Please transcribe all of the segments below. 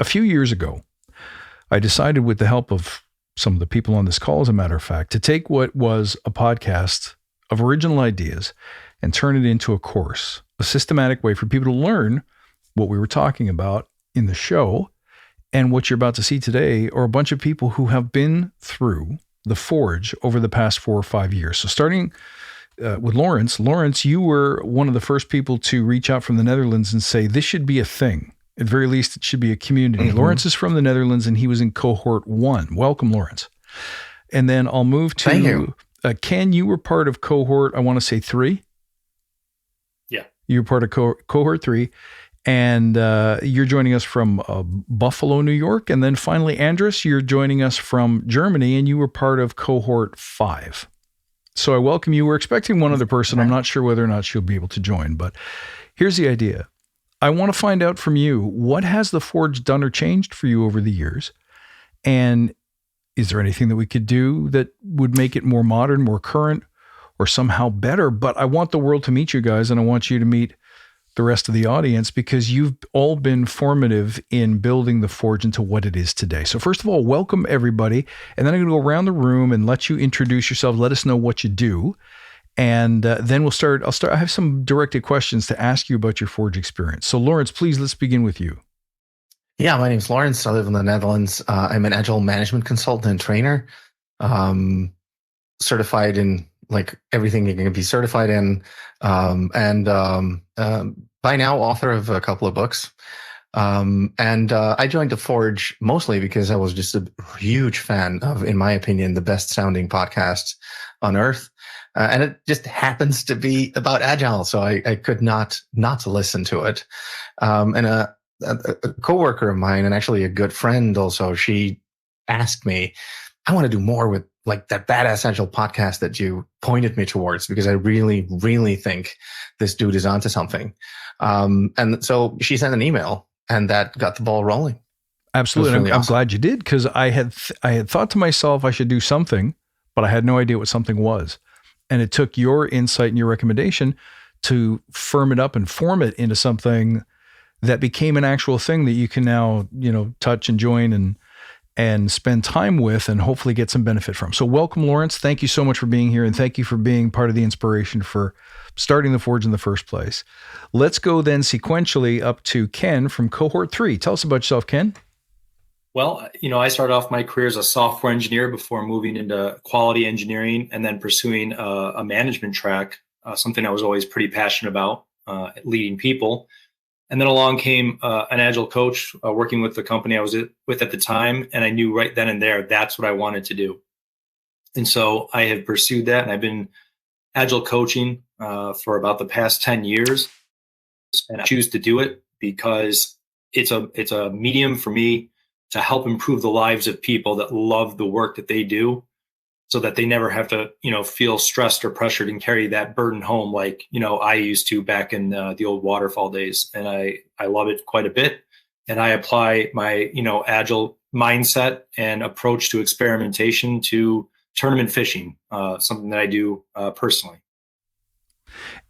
A few years ago, I decided, with the help of some of the people on this call, as a matter of fact, to take what was a podcast of original ideas and turn it into a course, a systematic way for people to learn what we were talking about in the show. And what you're about to see today are a bunch of people who have been through the Forge over the past 4 or 5 years. So starting with Lawrence. Lawrence, you were one of the first people to reach out from the Netherlands and say, this should be a thing. At very least, it should be a community. Mm-hmm. Lawrence is from the Netherlands, and he was in cohort 1. Welcome, Lawrence. And then I'll move to Thank you. Ken. You were part of cohort, I want to say 3. Yeah. You were part of cohort 3. And you're joining us from Buffalo, New York. And then finally, Andras, you're joining us from Germany, and you were part of cohort 5. So I welcome you. We're expecting one other person. I'm not sure whether or not she'll be able to join, but here's the idea. I want to find out from you, what has the Forge done or changed for you over the years? And is there anything that we could do that would make it more modern, more current, or somehow better? But I want the world to meet you guys, and I want you to meet the rest of the audience, because you've all been formative in building the Forge into what it is today. So first of all, welcome everybody. And then I'm going to go around the room and let you introduce yourself. Let us know what you do. And then we'll start. I have some directed questions to ask you about your Forge experience. So Lawrence, please, let's begin with you. Yeah, my name is Lawrence. I live in the Netherlands. I'm an Agile management consultant and trainer, certified in like everything you can be certified in, and by now author of a couple of books. And I joined the Forge mostly because I was just a huge fan of, in my opinion, the best sounding podcast on earth. And it just happens to be about Agile. So I could not listen to it. And a coworker of mine, and actually a good friend also, she asked me, I want to do more with like that badass Agile podcast that you pointed me towards, because I really, really think this dude is onto something. And so she sent an email, and that got the ball rolling. Absolutely. Really I'm glad you did, because I had thought to myself I should do something, but I had no idea what something was. And it took your insight and your recommendation to firm it up and form it into something that became an actual thing that you can now, touch and join and spend time with, and hopefully get some benefit from. So welcome, Lawrence. Thank you so much for being here, and thank you for being part of the inspiration for starting the Forge in the first place. Let's go then sequentially up to Ken from cohort 3. Tell us about yourself, Ken. Well, I started off my career as a software engineer before moving into quality engineering and then pursuing a management track, something I was always pretty passionate about, leading people. And then along came an Agile coach working with the company I was with at the time. And I knew right then and there, that's what I wanted to do. And so I have pursued that. And I've been Agile coaching for about the past 10 years. And I choose to do it because it's a medium for me to help improve the lives of people that love the work that they do, so that they never have to, feel stressed or pressured and carry that burden home like, I used to back in the old waterfall days. And I love it quite a bit. And I apply my, Agile mindset and approach to experimentation to tournament fishing, something that I do personally.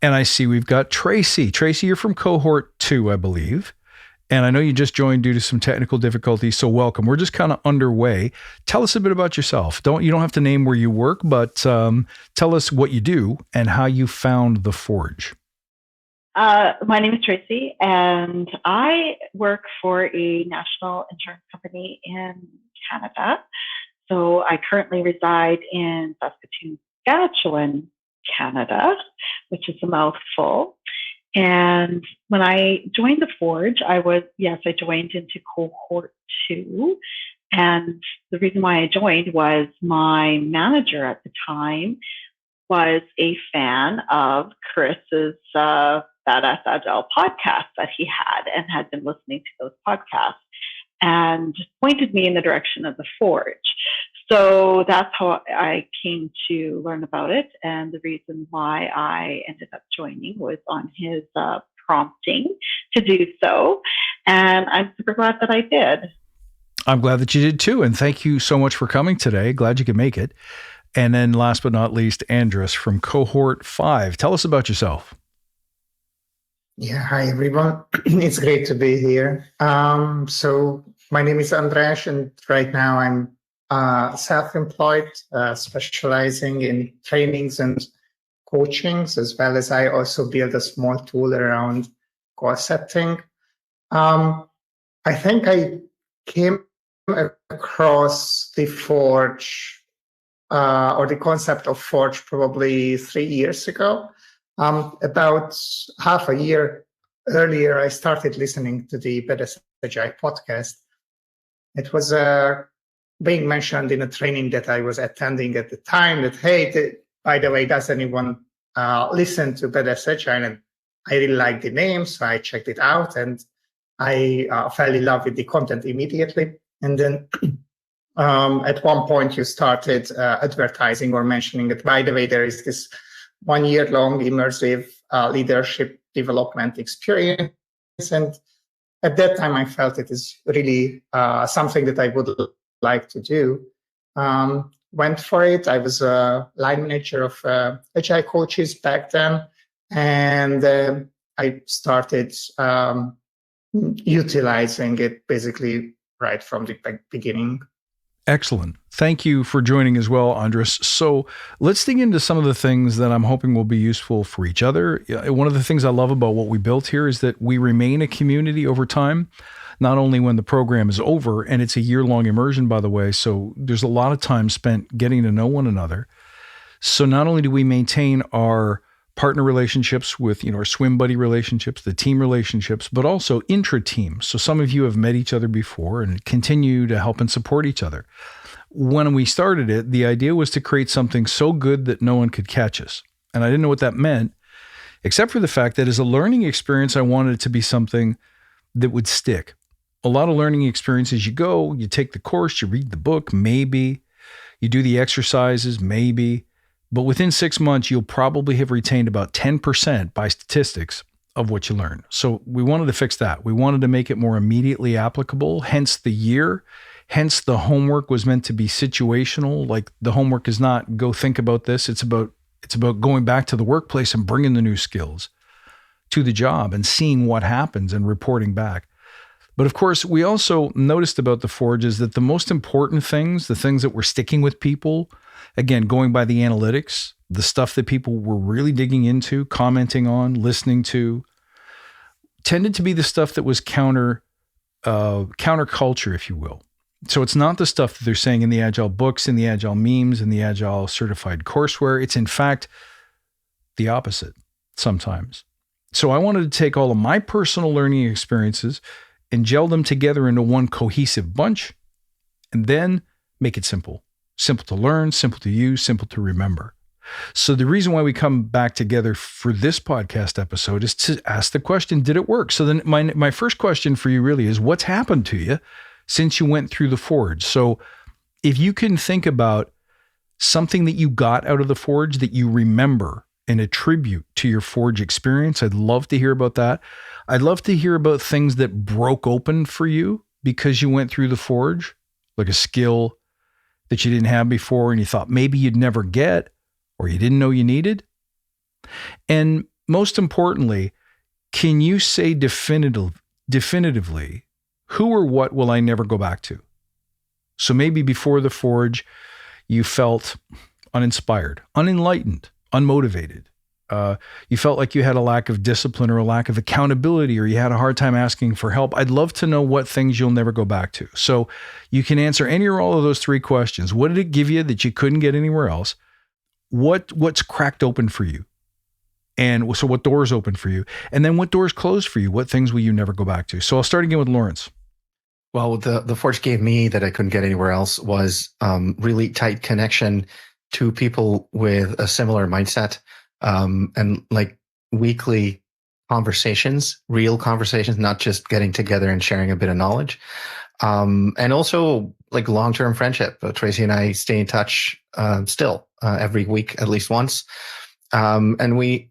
And I see we've got Tracy. Tracy, you're from cohort 2, I believe. And I know you just joined due to some technical difficulties, so welcome. We're just kind of underway. Tell us a bit about yourself. You don't have to name where you work, but tell us what you do and how you found the Forge. My name is Tracy, and I work for a national insurance company in Canada. So I currently reside in Saskatoon, Saskatchewan, Canada, which is a mouthful. And when I joined the Forge, I joined into cohort 2. And the reason why I joined was my manager at the time was a fan of Chris's Badass Agile podcast that he had been listening to those podcasts, and pointed me in the direction of the Forge. So that's how I came to learn about it. And the reason why I ended up joining was on his prompting to do so. And I'm super glad that I did. I'm glad that you did too. And thank you so much for coming today. Glad you could make it. And then last but not least, Andras from cohort 5. Tell us about yourself. Yeah, hi everyone. It's great to be here. So My name is Andras, and right now I'm self-employed, specializing in trainings and coachings, as well as I also build a small tool around goal setting. I think I came across the Forge or the concept of Forge probably 3 years ago. About half a year earlier, I started listening to the Better Agile podcast. It was being mentioned in a training that I was attending at the time that, hey, by the way, does anyone listen to Better Agile? And I really liked the name, so I checked it out, and I fell in love with the content immediately. And then at one point you started advertising or mentioning that, by the way, there is this 1 year long immersive leadership development experience. And at that time, I felt it is really something that I would like to do. Went for it. I was a line manager of Agile coaches back then. And I started utilizing it basically right from the beginning. Excellent. Thank you for joining as well, Andras. So let's dig into some of the things that I'm hoping will be useful for each other. One of the things I love about what we built here is that we remain a community over time, not only when the program is over, and it's a year-long immersion, by the way, so there's a lot of time spent getting to know one another. So not only do we maintain our partner relationships with, our swim buddy relationships, the team relationships, but also intra-team. So some of you have met each other before and continue to help and support each other. When we started it, the idea was to create something so good that no one could catch us. And I didn't know what that meant, except for the fact that as a learning experience, I wanted it to be something that would stick. A lot of learning experiences, you go, you take the course, you read the book, maybe, you do the exercises, maybe, but within 6 months, you'll probably have retained about 10% by statistics of what you learn. So we wanted to fix that. We wanted to make it more immediately applicable, hence the year. Hence the homework was meant to be situational. Like the homework is not go think about this. It's about going back to the workplace and bringing the new skills to the job and seeing what happens and reporting back. But of course, we also noticed about the Forge is that the most important things, the things that were sticking with people, again, going by the analytics, the stuff that people were really digging into, commenting on, listening to, tended to be the stuff that was counterculture, if you will. So it's not the stuff that they're saying in the Agile books, in the Agile memes, in the Agile certified courseware. It's in fact the opposite sometimes. So I wanted to take all of my personal learning experiences and gel them together into one cohesive bunch, and then make it simple. Simple to learn, simple to use, simple to remember. So the reason why we come back together for this podcast episode is to ask the question, did it work? So then my first question for you really is, what's happened to you since you went through the Forge? So if you can think about something that you got out of the Forge that you remember and attribute to your Forge experience, I'd love to hear about that. I'd love to hear about things that broke open for you because you went through the Forge, like a skill that you didn't have before and you thought maybe you'd never get or you didn't know you needed. And most importantly, can you say definitively, who or what will I never go back to? So maybe before the Forge, you felt uninspired, unenlightened, unmotivated. You felt like you had a lack of discipline or a lack of accountability, or you had a hard time asking for help. I'd love to know what things you'll never go back to. So you can answer any or all of those three questions. What did it give you that you couldn't get anywhere else? What's cracked open for you? And so what doors open for you? And then what doors closed for you? What things will you never go back to? So I'll start again with Lawrence. Well, the Forge gave me that I couldn't get anywhere else was really tight connection to people with a similar mindset. And like weekly conversations, real conversations, not just getting together and sharing a bit of knowledge. And also like long-term friendship. Tracy and I stay in touch still every week, at least once. And we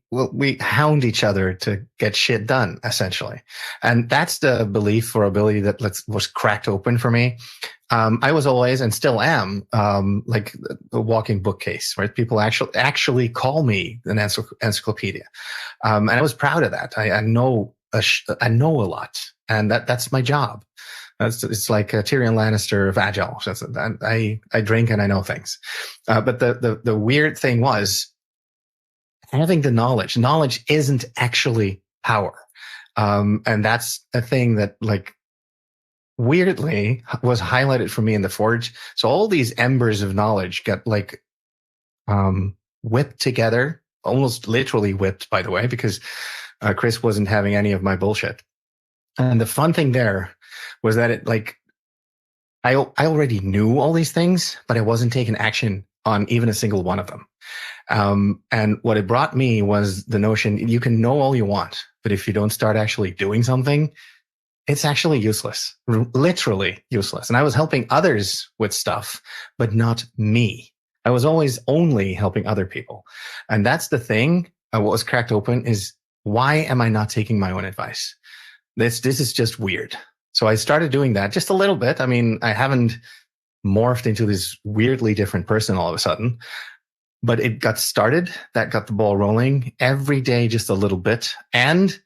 hound each other to get shit done, essentially. And that's the belief or ability that was cracked open for me. I was always and still am like a walking bookcase, right? People actually call me an encyclopedia, and I was proud of that. I know a lot, and that's my job. It's like Tyrion Lannister of Agile. I drink and I know things. But the weird thing was having the knowledge. Knowledge isn't actually power. And that's a thing that like weirdly was highlighted for me in the Forge. So all these embers of knowledge got like whipped together, almost literally whipped, by the way, because Chris wasn't having any of my bullshit. And the fun thing there was that it like I already knew all these things, but I wasn't taking action on even a single one of them. And what it brought me was the notion you can know all you want, but if you don't start actually doing something, it's actually useless, literally useless. And I was helping others with stuff, but not me. I was always only helping other people. And that's the thing. What was cracked open is why am I not taking my own advice? This is just weird. So I started doing that just a little bit. I mean, I haven't morphed into this weirdly different person all of a sudden, but it got started. That got the ball rolling every day, just a little bit, and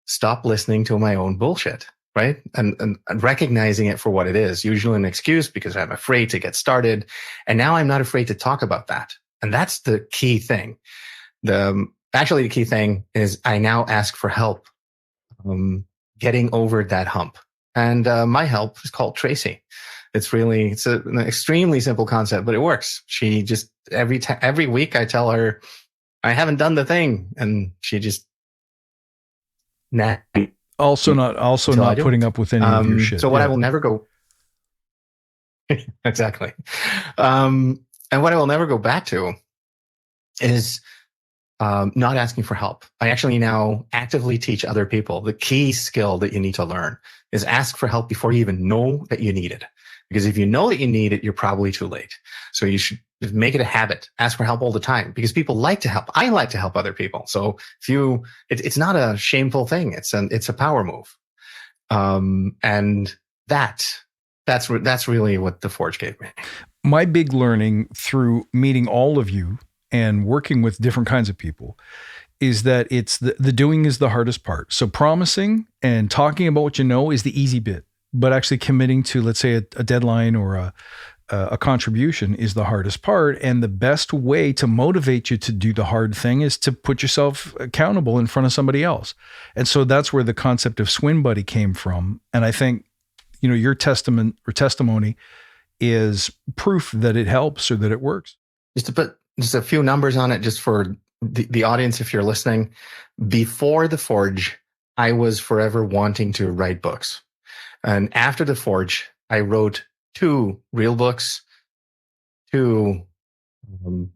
stop listening to my own bullshit, right? And recognizing it for what it is, usually an excuse because I'm afraid to get started. And now I'm not afraid to talk about that. And that's the key thing. Actually, the key thing is I now ask for help getting over that hump. And my help is called Tracy. It's an extremely simple concept, but it works. She just every week I tell her I haven't done the thing, and she just also not putting up with any of your shit. So what I will never go exactly, and what I will never go back to is not asking for help. I actually now actively teach other people the key skill that you need to learn is ask for help before you even know that you need it. Because if you know that you need it, you're probably too late. So you should just make it a habit. Ask for help all the time because people like to help. I like to help other people. So it's not a shameful thing. It's a power move. And that's really what the Forge gave me. My big learning through meeting all of you and working with different kinds of people is that it's the doing is the hardest part. So promising and talking about what you know is the easy bit. But actually committing to, let's say, a deadline or a contribution is the hardest part. And the best way to motivate you to do the hard thing is to put yourself accountable in front of somebody else. And so that's where the concept of Swim Buddy came from. And I think, your testimony is proof that it helps or that it works. Just to put just a few numbers on it, just for the audience, if you're listening, before the Forge, I was forever wanting to write books. And after the Forge, I wrote 2 real books, 2,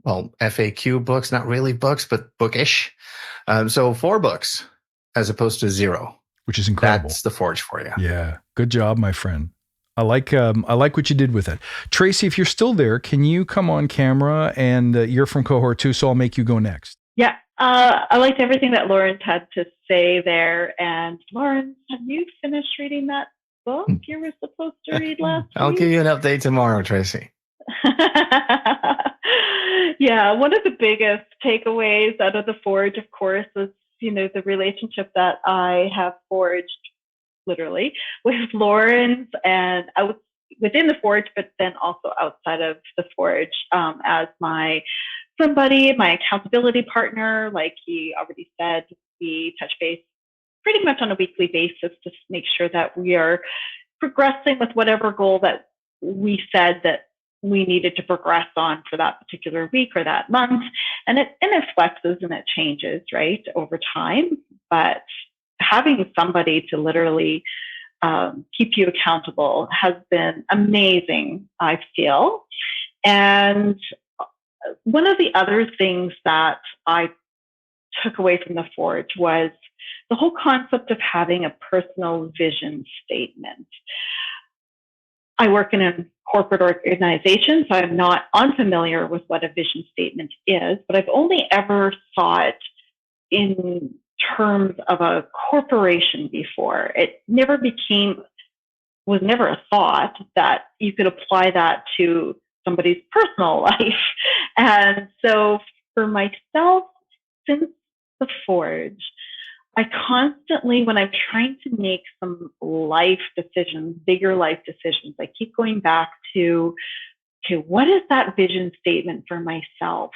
FAQ books, not really books, but bookish. So 4 books as opposed to 0. Which is incredible. That's the Forge for you. Yeah. Good job, my friend. I like what you did with it. Tracy, if you're still there, can you come on camera? And you're from cohort 2, so I'll make you go next. Yeah. I liked everything that Lawrence had to say there. And Lawrence, have you finished reading that book you were supposed to read last week? I'll give you an update tomorrow, Tracy. Yeah, one of the biggest takeaways out of the Forge, of course, is the relationship that I have forged, literally, with Lawrence, and I was within the Forge, but then also outside of the Forge, as my somebody, my accountability partner. Like he already said, we touch base pretty much on a weekly basis to make sure that we are progressing with whatever goal that we said that we needed to progress on for that particular week or that month. And it flexes and it changes, right, over time. But having somebody to literally keep you accountable has been amazing, I feel. And one of the other things that I took away from the Forge was the whole concept of having a personal vision statement. I work in a corporate organization, so I'm not unfamiliar with what a vision statement is, but I've only ever thought in terms of a corporation before. It was never a thought that you could apply that to somebody's personal life. And so for myself, since the Forge, I constantly, when I'm trying to make some life decisions, bigger life decisions, I keep going back to, okay, what is that vision statement for myself?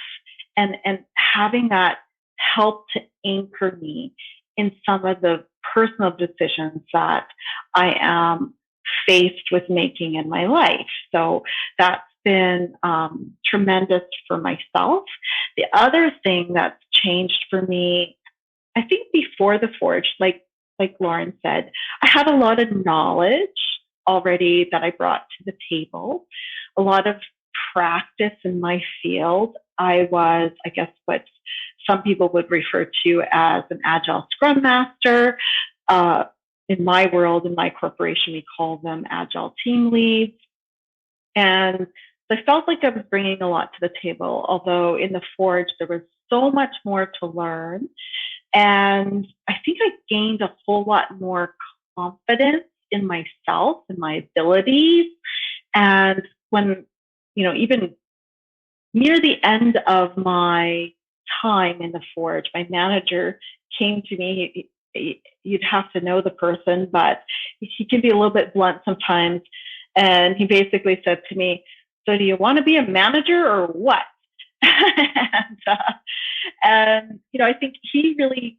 And having that help to anchor me in some of the personal decisions that I am faced with making in my life. So that's been tremendous for myself. The other thing that's changed for me, I think before the Forge, like Lauren said, I had a lot of knowledge already that I brought to the table, a lot of practice in my field. I was, I guess, what some people would refer to as an Agile Scrum Master. In my world, in my corporation, we call them Agile Team Leads. And I felt like I was bringing a lot to the table, although in the Forge, there was so much more to learn. And I think I gained a whole lot more confidence in myself and my abilities. And when, even near the end of my time in the Forge, my manager came to me. You'd have to know the person, but he can be a little bit blunt sometimes. And he basically said to me, "So do you want to be a manager or what?" and I think he really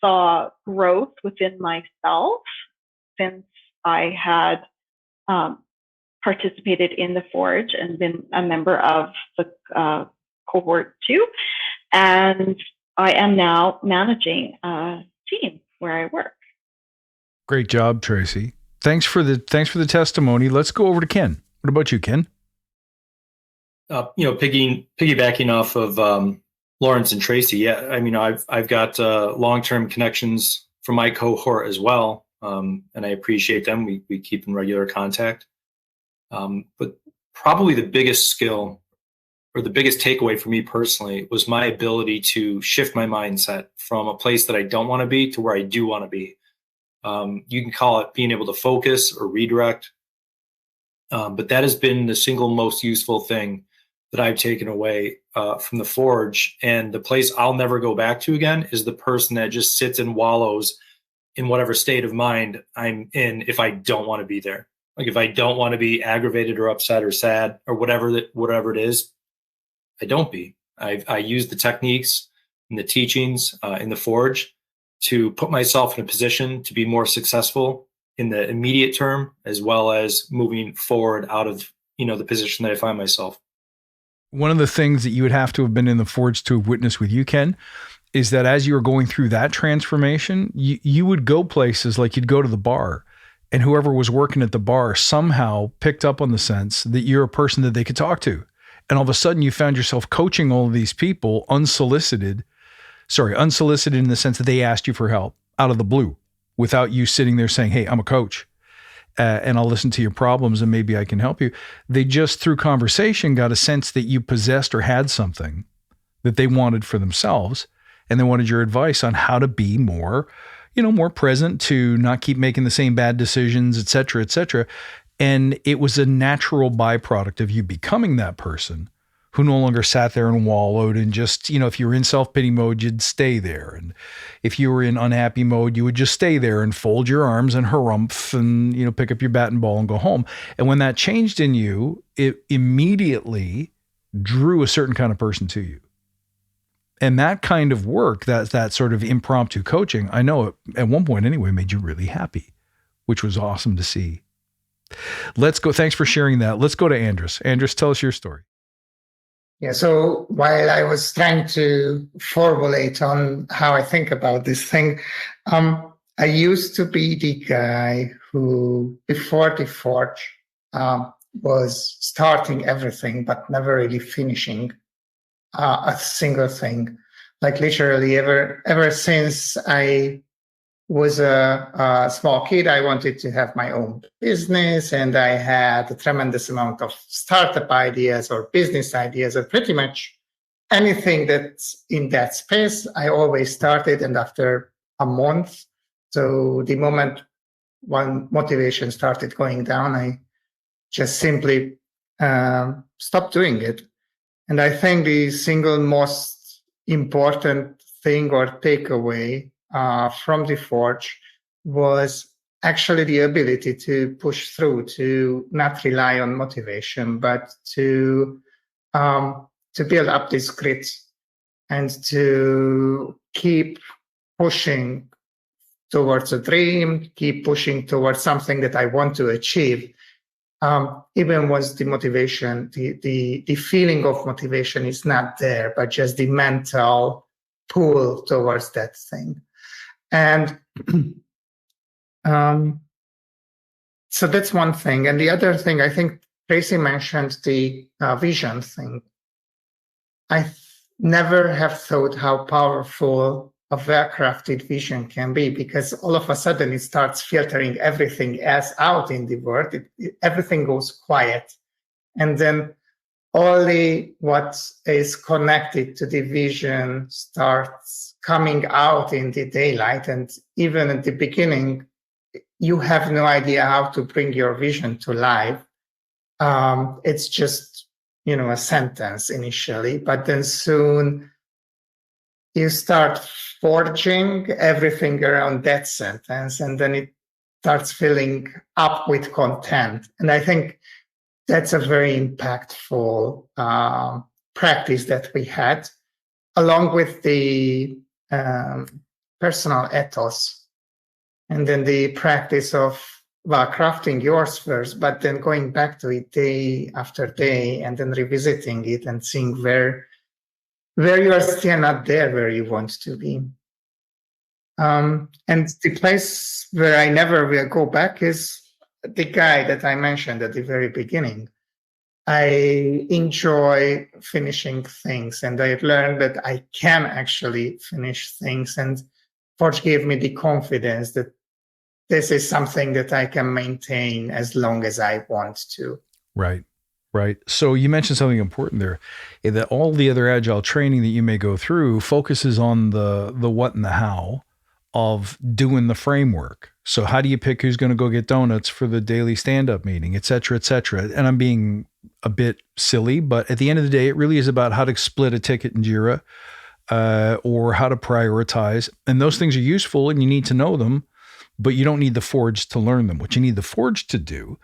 saw growth within myself since I had participated in the Forge and been a member of the cohort 2. And I am now managing a team where I work. Great job, Tracy. Thanks for the testimony. Let's go over to Ken. What about you, Ken? Piggybacking off of Lawrence and Tracy. Yeah, I mean, I've got long-term connections from my cohort as well, and I appreciate them. We keep in regular contact. But probably the biggest skill or the biggest takeaway for me personally was my ability to shift my mindset from a place that I don't want to be to where I do want to be. You can call it being able to focus or redirect. But that has been the single most useful thing that I've taken away from the Forge. And the place I'll never go back to again is the person that just sits and wallows in whatever state of mind I'm in if I don't want to be there. Like if I don't want to be aggravated or upset or sad or whatever it is, I don't be. I use the techniques and the teachings in the Forge to put myself in a position to be more successful in the immediate term, as well as moving forward out of the position that I find myself. One of the things that you would have to have been in the Forge to have witnessed with you, Ken, is that as you were going through that transformation, you would go places like you'd go to the bar, and whoever was working at the bar somehow picked up on the sense that you're a person that they could talk to. And all of a sudden you found yourself coaching all of these people unsolicited in the sense that they asked you for help out of the blue without you sitting there saying, "Hey, I'm a coach and I'll listen to your problems and maybe I can help you." They just through conversation got a sense that you possessed or had something that they wanted for themselves. And they wanted your advice on how to be more, more present, to not keep making the same bad decisions, et cetera, et cetera. And it was a natural byproduct of you becoming that person who no longer sat there and wallowed and just, if you were in self-pity mode, you'd stay there. And if you were in unhappy mode, you would just stay there and fold your arms and harumph and, pick up your bat and ball and go home. And when that changed in you, it immediately drew a certain kind of person to you. And that kind of work, that sort of impromptu coaching, I know at one point anyway, made you really happy, which was awesome to see. Let's go. Thanks for sharing that. Let's go to Andras. Andras, tell us your story. Yeah, so while I was trying to formulate on how I think about this thing, I used to be the guy who, before the Forge, was starting everything, but never really finishing a single thing. Like literally ever since I was a small kid, I wanted to have my own business, and I had a tremendous amount of startup ideas or business ideas, or pretty much anything that's in that space. I always started, and after a month, so the moment one motivation started going down, I just simply stopped doing it. And I think the single most important thing or takeaway from the Forge was actually the ability to push through, to not rely on motivation, but to build up this grit and to keep pushing towards a dream, keep pushing towards something that I want to achieve. Even once the motivation, the feeling of motivation is not there, but just the mental pull towards that thing. And so that's one thing. And the other thing, I think Tracy mentioned the vision thing. I never have thought how powerful a well-crafted vision can be, because all of a sudden it starts filtering everything else out in the world. Everything goes quiet. And then only what is connected to the vision starts coming out in the daylight. And even at the beginning, you have no idea how to bring your vision to life. It's just, a sentence initially, but then soon you start forging everything around that sentence, and then it starts filling up with content. And I think that's a very impactful practice that we had, along with the personal ethos, and then the practice of crafting yours first, but then going back to it day after day, and then revisiting it and seeing where you are still not there where you want to be. And the place where I never will go back is the guy that I mentioned at the very beginning. I enjoy finishing things, and I learned that I can actually finish things. And Forge gave me the confidence that this is something that I can maintain as long as I want to. Right. Right. So you mentioned something important there, that all the other Agile training that you may go through focuses on the what and the how of doing the framework. So how do you pick who's going to go get donuts for the daily stand-up meeting, et cetera, et cetera. And I'm being a bit silly, but at the end of the day, it really is about how to split a ticket in Jira or how to prioritize. And those things are useful and you need to know them, but you don't need the Forge to learn them. What you need the Forge to do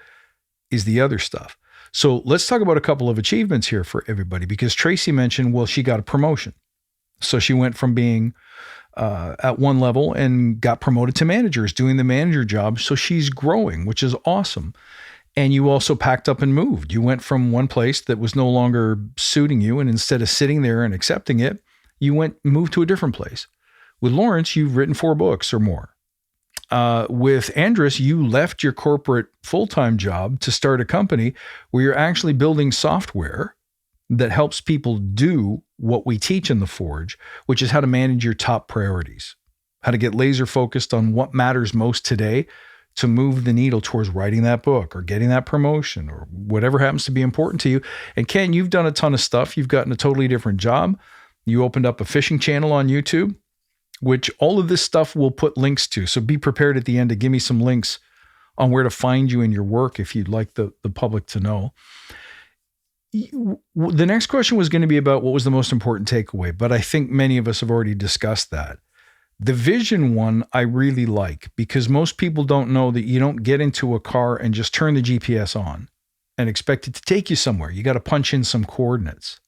is the other stuff. So let's talk about a couple of achievements here for everybody, because Tracy mentioned, well, she got a promotion. So she went from being at one level and got promoted to managers, doing the manager job. So she's growing, which is awesome. And you also packed up and moved. You went from one place that was no longer suiting you, and instead of sitting there and accepting it, you moved to a different place. With Lawrence, you've written 4 books or more. With Andras, you left your corporate full-time job to start a company where you're actually building software that helps people do what we teach in the Forge, which is how to manage your top priorities, how to get laser focused on what matters most today to move the needle towards writing that book or getting that promotion or whatever happens to be important to you. And Ken, you've done a ton of stuff. You've gotten a totally different job. You opened up a fishing channel on YouTube, which all of this stuff we'll put links to. So be prepared at the end to give me some links on where to find you in your work if you'd like the public to know. The next question was going to be about what was the most important takeaway, but I think many of us have already discussed that. The vision one I really like, because most people don't know that you don't get into a car and just turn the GPS on and expect it to take you somewhere. You got to punch in some coordinates.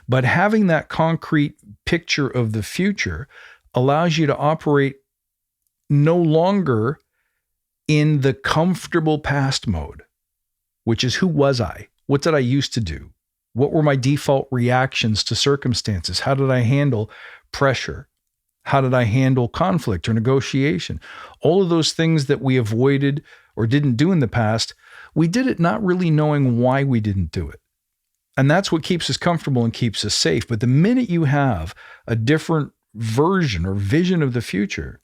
But having that concrete picture of the future allows you to operate no longer in the comfortable past mode, which is, who was I? What did I used to do? What were my default reactions to circumstances? How did I handle pressure? How did I handle conflict or negotiation? All of those things that we avoided or didn't do in the past, we did it not really knowing why we didn't do it. And that's what keeps us comfortable and keeps us safe. But the minute you have a different version or vision of the future,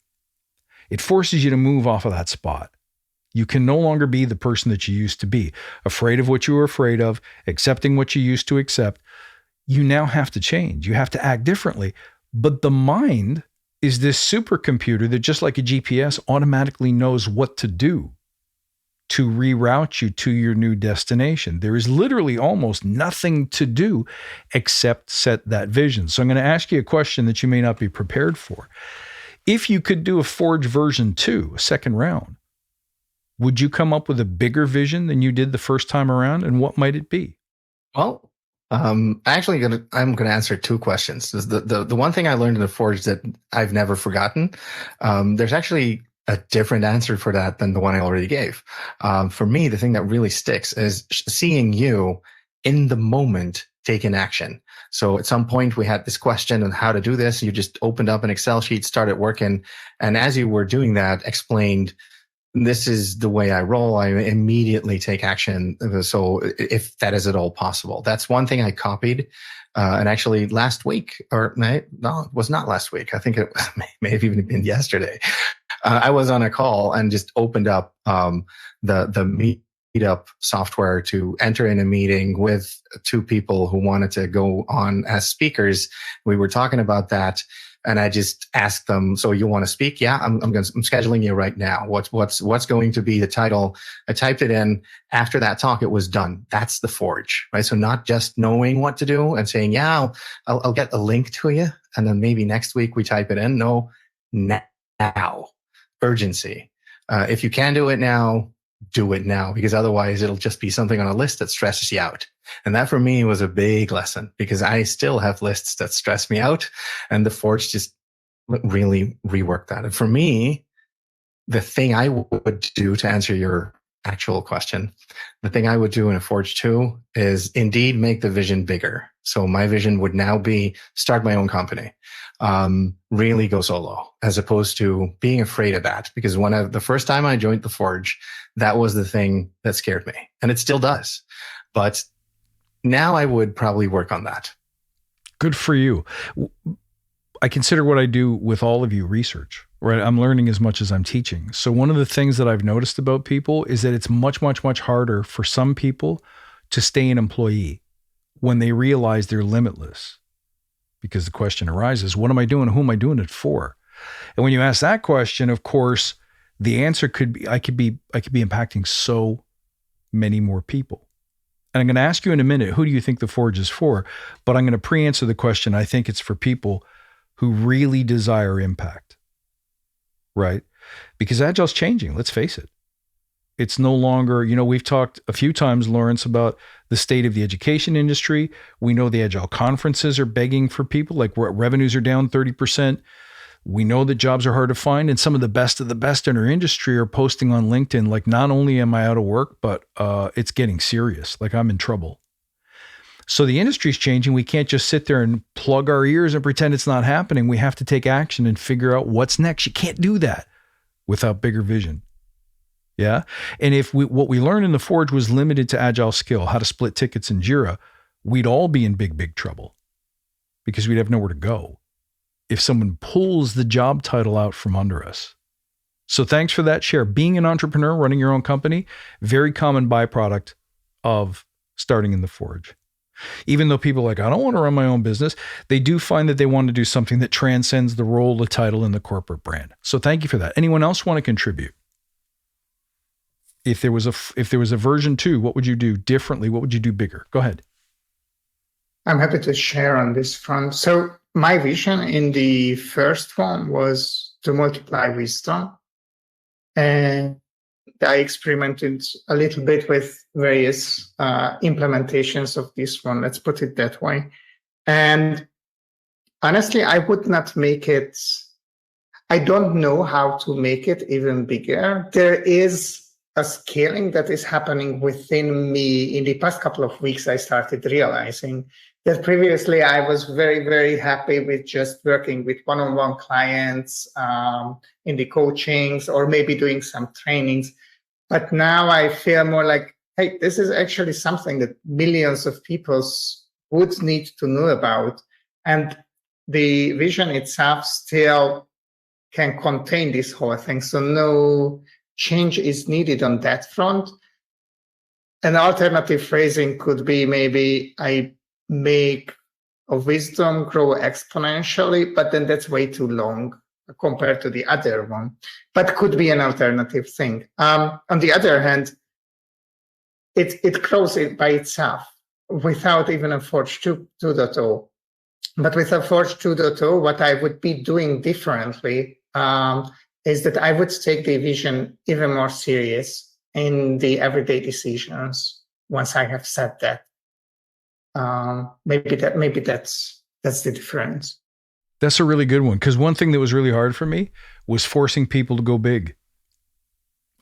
it forces you to move off of that spot. You can no longer be the person that you used to be, afraid of what you were afraid of, accepting what you used to accept. You now have to change. You have to act differently. But the mind is this supercomputer that, just like a GPS, automatically knows what to do to reroute you to your new destination. There is literally almost nothing to do except set that vision. So I'm going to ask you a question that you may not be prepared for. If you could do a Forge version 2, a second round, would you come up with a bigger vision than you did the first time around? And what might it be? Well, I'm gonna answer two questions. The one thing I learned in the Forge that I've never forgotten, there's actually a different answer for that than the one I already gave. For me, the thing that really sticks is seeing you in the moment take an action. So at some point we had this question on how to do this. You just opened up an Excel sheet, started working. And as you were doing that, explained, this is the way I roll. I immediately take action. So if that is at all possible, that's one thing I copied. And actually last week, or no, it was not last week. I think it may have even been yesterday. I was on a call and just opened up the Meetup software to enter in a meeting with two people who wanted to go on as speakers. We were talking about that, and I just asked them, "So you want to speak?" "Yeah, I'm scheduling you right now. What's going to be the title?" I typed it in. After that talk, it was done. That's the Forge, right? So not just knowing what to do and saying, "Yeah, I'll get a link to you, and then maybe next week we type it in." No, now, urgency. If you can do it now, do it now, because otherwise it'll just be something on a list that stresses you out. And that for me was a big lesson, because I still have lists that stress me out, and the Forge just really reworked that. And for me, the thing I would do, to answer your actual question, the thing I would do in a Forge 2 is indeed make the vision bigger. So my vision would now be start my own company, really go solo, as opposed to being afraid of that. Because the first time I joined the Forge, that was the thing that scared me, and it still does. But now I would probably work on that. Good for you. I consider what I do with all of you research, right? I'm learning as much as I'm teaching. So one of the things that I've noticed about people is that it's much, much, much harder for some people to stay an employee when they realize they're limitless. Because the question arises, what am I doing? Who am I doing it for? And when you ask that question, of course, the answer could be, I could be impacting so many more people. And I'm going to ask you in a minute, who do you think the Forge is for? But I'm going to pre-answer the question. I think it's for people who really desire impact, right? Because Agile's changing, let's face it. It's no longer, we've talked a few times, Lawrence, about the state of the education industry. We know the Agile conferences are begging for people, like revenues are down 30%. We know that jobs are hard to find, and some of the best in our industry are posting on LinkedIn, like, not only am I out of work, but it's getting serious, like I'm in trouble. So the industry's changing. We can't just sit there and plug our ears and pretend it's not happening. We have to take action and figure out what's next. You can't do that without bigger vision. Yeah. And if what we learned in the Forge was limited to Agile skill, how to split tickets in Jira, we'd all be in big, big trouble, because we'd have nowhere to go if someone pulls the job title out from under us. So thanks for that share. Being an entrepreneur, running your own company, very common byproduct of starting in the Forge. Even though people are like, I don't want to run my own business, they do find that they want to do something that transcends the role, the title, and the corporate brand. So thank you for that. Anyone else want to contribute? If there was a version 2, what would you do differently? What would you do bigger? Go ahead. I'm happy to share on this front. So my vision in the first one was to multiply wisdom. And I experimented a little bit with various implementations of this one, let's put it that way. And honestly, I would not make it, I don't know how to make it even bigger. There is a scaling that is happening within me. In the past couple of weeks, I started realizing that previously I was very, very happy with just working with one-on-one clients in the coachings, or maybe doing some trainings. But now I feel more like, hey, this is actually something that millions of people would need to know about. And the vision itself still can contain this whole thing. So no change is needed on that front. An alternative phrasing could be, maybe I make a wisdom grow exponentially, but then that's way too long compared to the other one, but could be an alternative thing. On the other hand, it grows it by itself without even a Forge 2.0. But with a Forge 2.0, what I would be doing differently is that I would take the vision even more serious in the everyday decisions once I have said that. Maybe that's the difference. That's a really good one, because one thing that was really hard for me was forcing people to go big.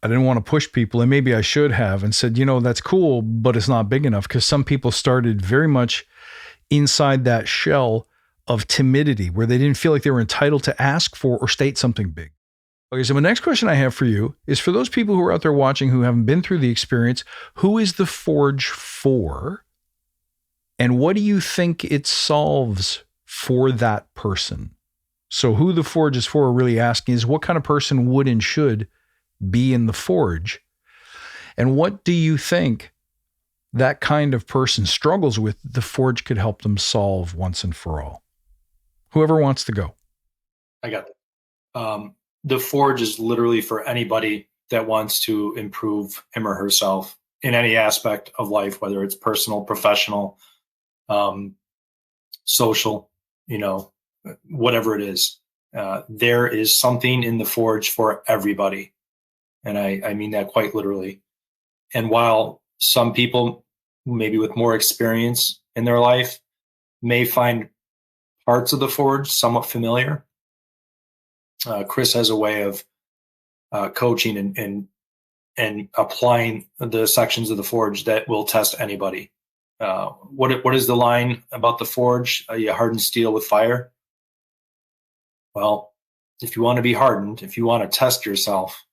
I didn't want to push people, and maybe I should have, and said, that's cool, but it's not big enough, because some people started very much inside that shell of timidity where they didn't feel like they were entitled to ask for or state something big. Okay, so my next question I have for you is for those people who are out there watching who haven't been through the experience, who is the Forge for? And what do you think it solves for that person? So who the Forge is for, really asking, is what kind of person would and should be in the Forge? And what do you think that kind of person struggles with the Forge could help them solve once and for all? Whoever wants to go. I got that. The Forge is literally for anybody that wants to improve him or herself in any aspect of life, whether it's personal, professional, social, whatever it is. There is something in the Forge for everybody. And I mean that quite literally. And while some people, maybe with more experience in their life, may find parts of the Forge somewhat familiar, Chris has a way of coaching and applying the sections of the Forge that will test anybody. What is the line about the Forge? You harden steel with fire. Well, if you want to be hardened, if you want to test yourself,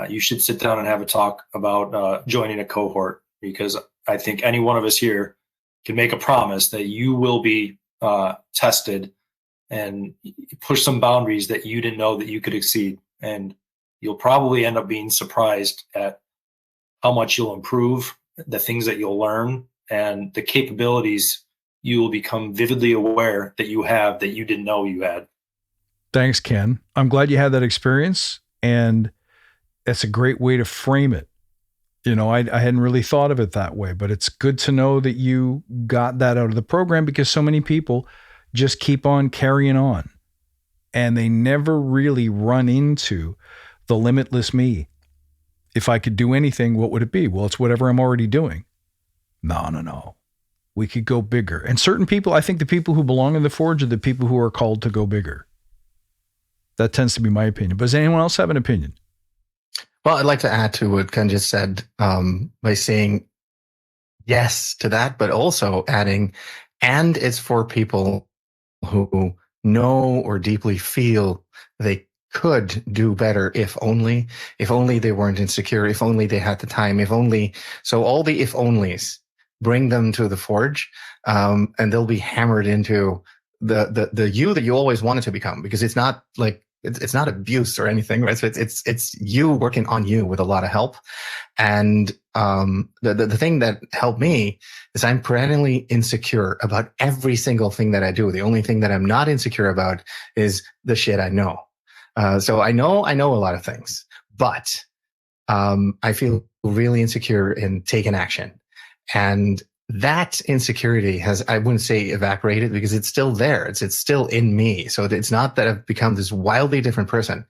you should sit down and have a talk about joining a cohort, because I think any one of us here can make a promise that you will be tested and push some boundaries that you didn't know that you could exceed. And you'll probably end up being surprised at how much you'll improve, the things that you'll learn, and the capabilities you will become vividly aware that you have that you didn't know you had. Thanks, Ken. I'm glad you had that experience, and that's a great way to frame it. I hadn't really thought of it that way, but it's good to know that you got that out of the program, because so many people just keep on carrying on and they never really run into the limitless me. If I could do anything, what would it be? Well, it's whatever I'm already doing. No. We could go bigger. And certain people, I think the people who belong in the Forge are the people who are called to go bigger. That tends to be my opinion. But does anyone else have an opinion? Well, I'd like to add to what Ken just said by saying yes to that, but also adding, and it's for people who know or deeply feel they could do better if only they weren't insecure, if only they had the time, if only. So all the if onlys, bring them to the Forge, and they'll be hammered into the you that you always wanted to become, because it's not like it's not abuse or anything, right? So it's you working on you with a lot of help. And the thing that helped me is I'm perennially insecure about every single thing that I do. The only thing that I'm not insecure about is the shit I know. So I know a lot of things, but I feel really insecure in taking action. And that insecurity has, I wouldn't say evaporated, because it's still there. It's still in me. So it's not that I've become this wildly different person,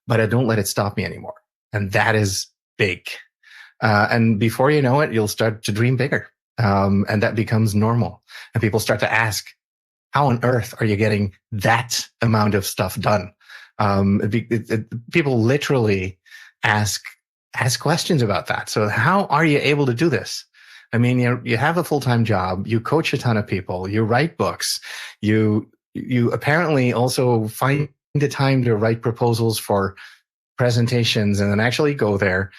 but I don't let it stop me anymore. And that is big. And before you know it, you'll start to dream bigger. And that becomes normal. And people start to ask, how on earth are you getting that amount of stuff done? People literally ask questions about that. So how are you able to do this? I mean, you have a full-time job, you coach a ton of people, you write books, you apparently also find the time to write proposals for presentations and then actually go there,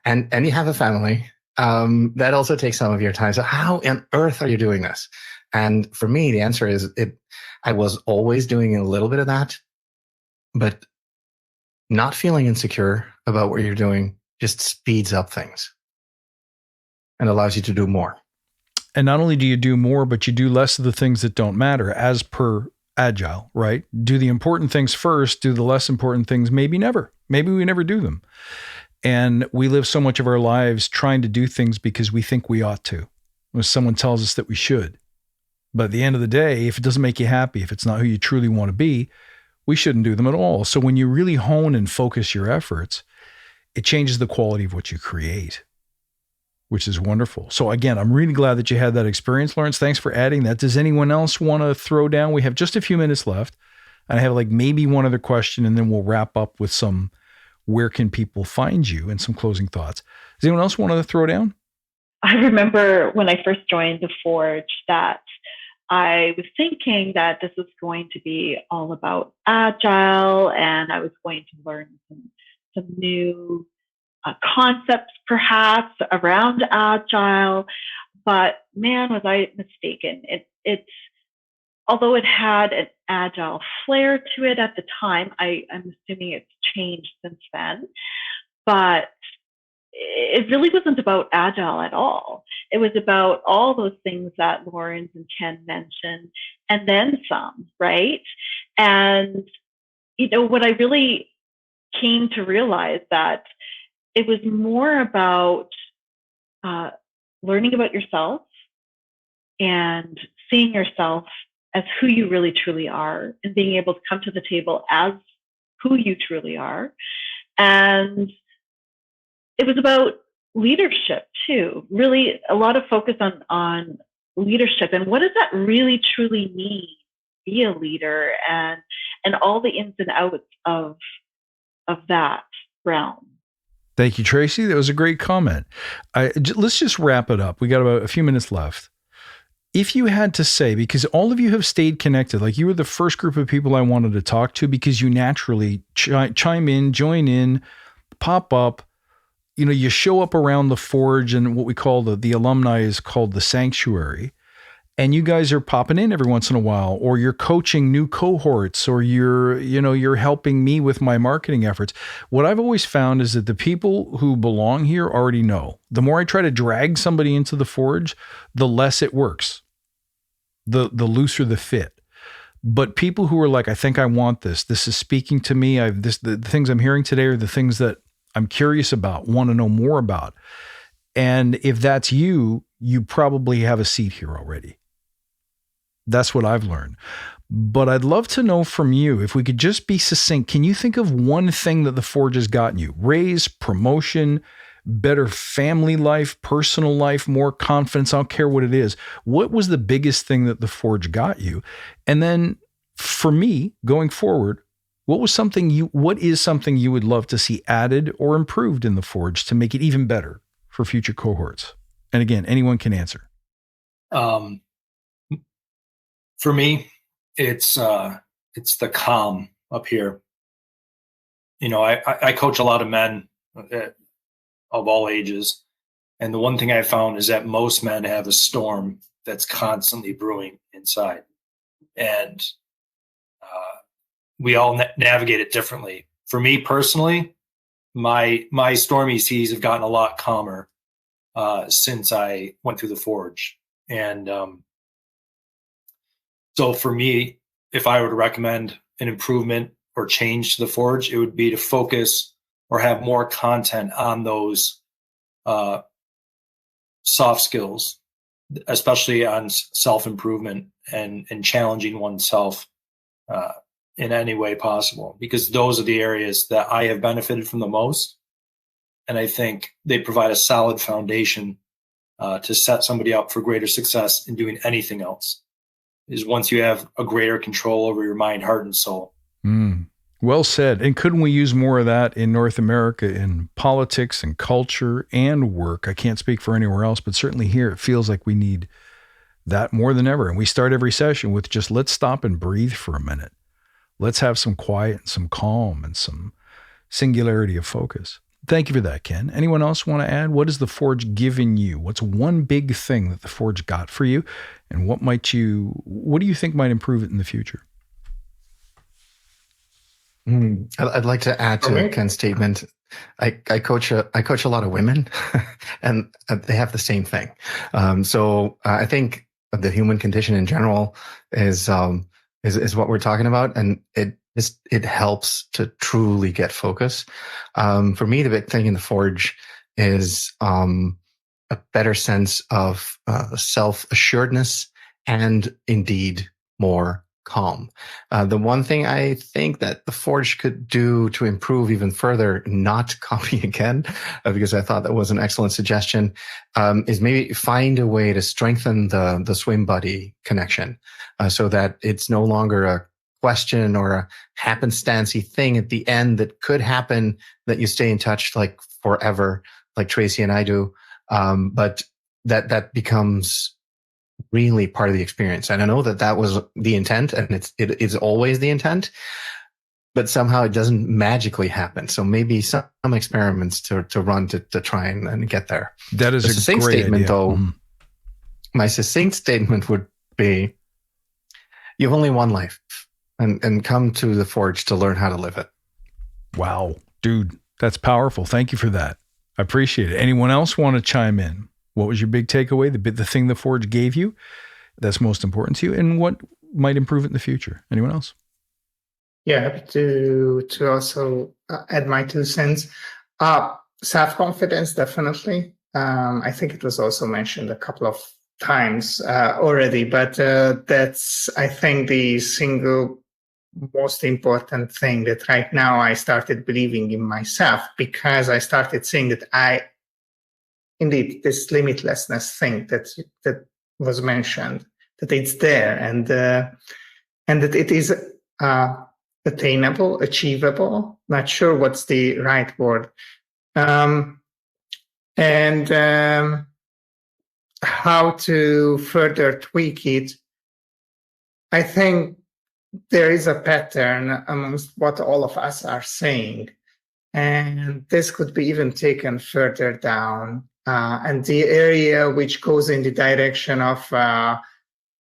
and you have a family. That also takes some of your time. So how on earth are you doing this? And for me, the answer is I was always doing a little bit of that, but not feeling insecure about what you're doing just speeds up things and allows you to do more. And not only do you do more, but you do less of the things that don't matter, as per Agile, right? Do the important things first, do the less important things maybe never. Maybe we never do them. And we live so much of our lives trying to do things because we think we ought to, when someone tells us that we should. But at the end of the day, if it doesn't make you happy, if it's not who you truly want to be, we shouldn't do them at all. So when you really hone and focus your efforts, it changes the quality of what you create, which is wonderful. So again, I'm really glad that you had that experience, Lawrence. Thanks for adding that. Does anyone else want to throw down? We have just a few minutes left. And I have like maybe one other question, and then we'll wrap up with some, where can people find you, and some closing thoughts. Does anyone else want to throw down? I remember when I first joined the Forge that I was thinking that this was going to be all about Agile, and I was going to learn some new concepts perhaps around Agile. But man, was I mistaken. It's although it had an Agile flair to it at the time, I'm assuming it's changed since then. But it really wasn't about Agile at all. It was about all those things that Lawrence and Ken mentioned, and then some, right? And, what I really came to realize that it was more about learning about yourself and seeing yourself as who you really truly are, and being able to come to the table as who you truly are. And it was about leadership too, really a lot of focus on leadership and what does that really truly mean, be a leader, and all the ins and outs of that realm. Thank you, Tracy. That was a great comment. Let's just wrap it up. We got about a few minutes left. If you had to say, because all of you have stayed connected, like you were the first group of people I wanted to talk to because you naturally chime in, join in, pop up. You show up around the Forge, and what we call the alumni is called the sanctuary. And you guys are popping in every once in a while, or you're coaching new cohorts, or you're helping me with my marketing efforts. What I've always found is that the people who belong here already know. The more I try to drag somebody into the Forge, the less it works. The looser the fit. But people who are like, I think I want this. This is speaking to me. The things I'm hearing today are the things that I'm curious about, want to know more about. And if that's you, you probably have a seat here already. That's what I've learned. But I'd love to know from you, if we could just be succinct, can you think of one thing that the Forge has gotten you? Raise, promotion, better family life, personal life, more confidence, I don't care what it is. What was the biggest thing that the Forge got you? And then for me, going forward, what is something you would love to see added or improved in the Forge to make it even better for future cohorts? And again, anyone can answer. For me, it's the calm up here. I coach a lot of men of all ages, and the one thing I found is that most men have a storm that's constantly brewing inside, and we all navigate it differently. For me personally, my stormy seas have gotten a lot calmer since I went through the Forge, and so for me, if I were to recommend an improvement or change to the Forge, it would be to focus or have more content on those soft skills, especially on self-improvement and challenging oneself in any way possible, because those are the areas that I have benefited from the most. And I think they provide a solid foundation to set somebody up for greater success in doing anything else, is once you have a greater control over your mind, heart, and soul. Well said. And couldn't we use more of that in North America in politics and culture and work? I can't speak for anywhere else, but certainly here it feels like we need that more than ever. And we start every session with just, let's stop and breathe for a minute. Let's have some quiet and some calm and some singularity of focus. Thank you for that, Ken. Anyone else want to add? What has the Forge given you? What's one big thing that the Forge got for you? And what do you think might improve it in the future? I'd like to add to Ken's statement. I coach a lot of women, and they have the same thing. So I think the human condition in general is what we're talking about, and it helps to truly get focus. For me, the big thing in the Forge is a better sense of self-assuredness and indeed more calm. The one thing I think that the Forge could do to improve even further, not copy again, because I thought that was an excellent suggestion, is maybe find a way to strengthen the swim buddy connection, so that it's no longer a question or a happenstancey thing at the end that could happen, that you stay in touch like forever, like Tracy and I do, but that becomes really part of the experience. And I know that was the intent, and it is always the intent, but somehow it doesn't magically happen. So maybe some experiments to run to try and get there. That is the a succinct great statement, idea. though. My succinct statement would be: you have only one life, and come to the Forge to learn how to live it. Wow, dude, that's powerful. Thank you for that. I appreciate it. Anyone else want to chime in? What was your big takeaway? The thing the Forge gave you that's most important to you, and what might improve it in the future? Anyone else? Yeah, happy to also add my 2 cents. Self-confidence, definitely. I think it was also mentioned a couple of times already, but that's, I think, the single most important thing that right now I started believing in myself, because I started seeing that indeed, this limitlessness thing that was mentioned, that it's there, and that it is attainable, achievable. Not sure what's the right word, and how to further tweak it. I think there is a pattern amongst what all of us are saying, and this could be even taken further down. And the area which goes in the direction of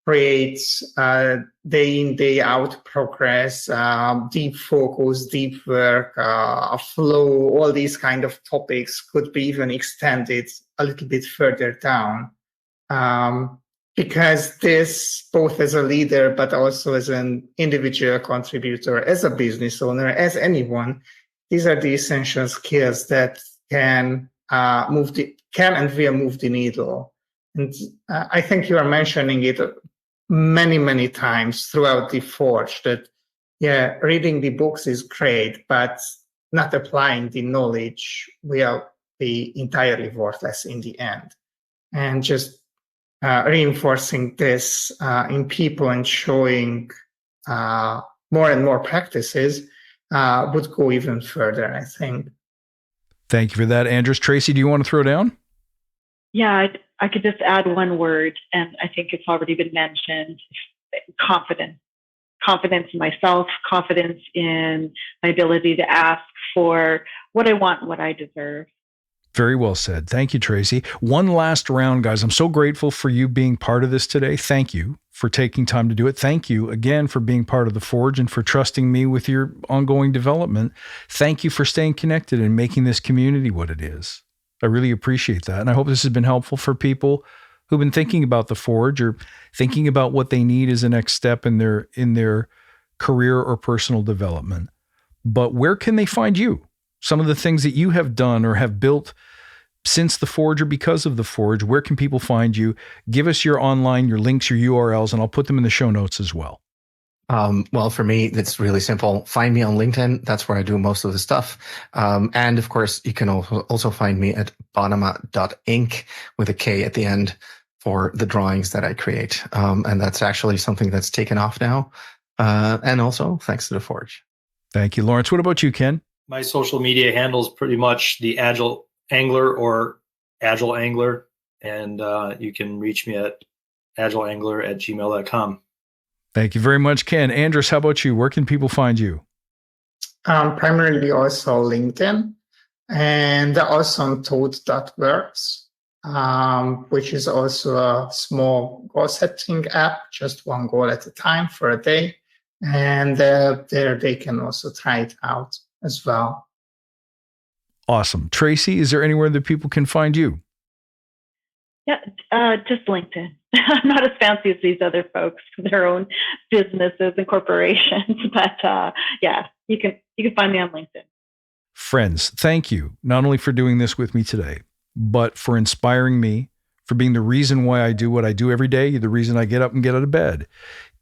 creates day in, day out progress, deep focus, deep work, flow, all these kind of topics could be even extended a little bit further down. Because this, both as a leader, but also as an individual contributor, as a business owner, as anyone, these are the essential skills that can and will move the needle. And I think you are mentioning it many, many times throughout the Forge, that, reading the books is great, but not applying the knowledge will be entirely worthless in the end. And just reinforcing this in people and showing more and more practices would go even further, I think. Thank you for that, Andras. Tracy, do you want to throw down? Yeah, I could just add one word, and I think it's already been mentioned: confidence. Confidence in myself, confidence in my ability to ask for what I want, what I deserve. Very well said. Thank you, Tracy. One last round, guys. I'm so grateful for you being part of this today. Thank you for taking time to do it. Thank you again for being part of the Forge and for trusting me with your ongoing development. Thank you for staying connected and making this community what it is. I really appreciate that. And I hope this has been helpful for people who've been thinking about the Forge or thinking about what they need as a next step in their career or personal development. But where can they find you? Some of the things that you have done or have built since the Forge or because of the Forge, where can people find you? Give us your online, your links, your URLs, and I'll put them in the show notes as well. Well, for me, it's really simple. Find me on LinkedIn. That's where I do most of the stuff. And of course, you can also find me at bonema.inc with a K at the end for the drawings that I create. And that's actually something that's taken off now. And also thanks to the Forge. Thank you, Lawrence. What about you, Ken? My social media handle is pretty much the Agile Angler or Agile Angler. And you can reach me at agileangler@gmail.com. Thank you very much, Ken. Andras, how about you? Where can people find you? Primarily also LinkedIn and also on Toad.works, which is also a small goal setting app, just one goal at a time for a day. And there they can also try it out as well. Awesome. Tracy, is there anywhere that people can find you? Yeah, just LinkedIn. I'm not as fancy as these other folks with their own businesses and corporations, but you can find me on LinkedIn. Friends, thank you not only for doing this with me today, but for inspiring me, for being the reason why I do what I do every day, the reason I get up and get out of bed.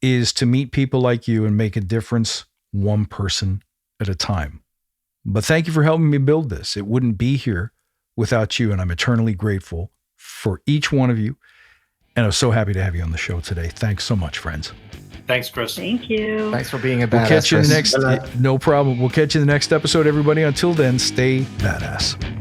is to meet people like you and make a difference one person at a time. But thank you for helping me build this. It wouldn't be here without you, and I'm eternally grateful for each one of you. And I'm so happy to have you on the show today. Thanks so much, friends. Thanks, Chris. Thank you. Thanks for being a badass. We'll catch you in the Chris. next. No problem. We'll catch you in the next episode, everybody. Until then, stay badass.